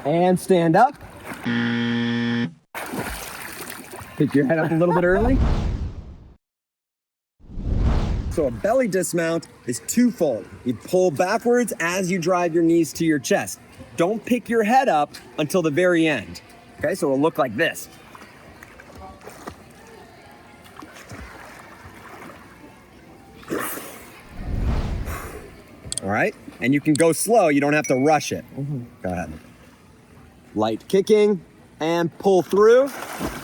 And stand up. Pick your head up a little bit early. So a belly dismount is twofold. You pull backwards as you drive your knees to your chest. Don't pick your head up until the very end. Okay, so it'll look like this. All right, and you can go slow. You don't have to rush it. Go ahead. Light kicking and pull through.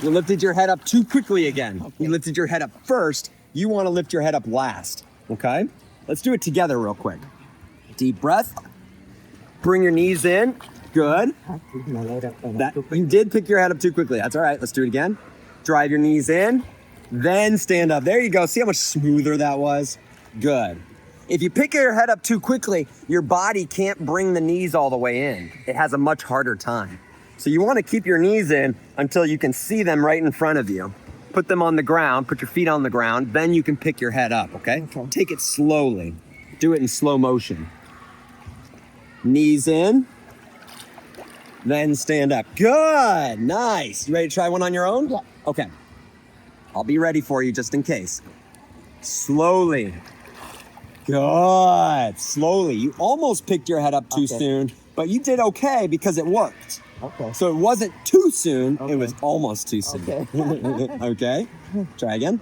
You lifted your head up too quickly again. Okay. You lifted your head up first. You want to lift your head up last, okay? Let's do it together real quick. Deep breath. Bring your knees in. Good. You did pick your head up too quickly. That's all right. Let's do it again. Drive your knees in, then stand up. There you go. See how much smoother that was? Good. If you pick your head up too quickly, your body can't bring the knees all the way in. It has a much harder time. So you want to keep your knees in until you can see them right in front of you. Put them on the ground, put your feet on the ground, then you can pick your head up, okay? Take it slowly. Do it in slow motion. Knees in, then stand up. Good, nice. You ready to try one on your own? Yeah. Okay. I'll be ready for you just in case. Slowly. Good, slowly. You almost picked your head up too soon, but you did okay because it worked. Okay. So it wasn't too soon, it was almost too soon. Okay. Okay, try again.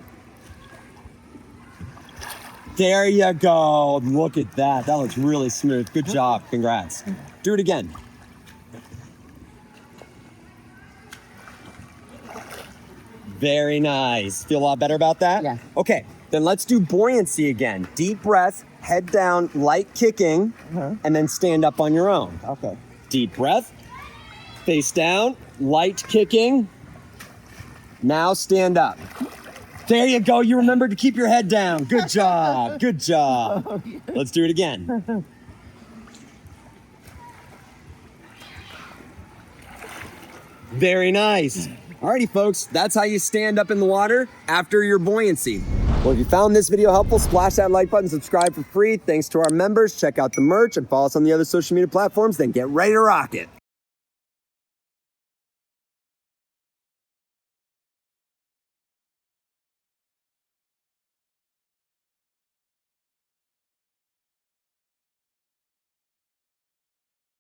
There you go, look at that. That looks really smooth, good job, congrats. Do it again. Very nice, feel a lot better about that? Yeah. Okay, then let's do buoyancy again. Deep breath, head down, light kicking, and then stand up on your own. Okay. Deep breath. Face down, light kicking. Now stand up. There you go. You remembered to keep your head down. Good job. Good job. Let's do it again. Very nice. Alrighty, folks. That's how you stand up in the water after your buoyancy. Well, if you found this video helpful, splash that like button, subscribe for free. Thanks to our members. Check out the merch and follow us on the other social media platforms. Then get ready to rock it.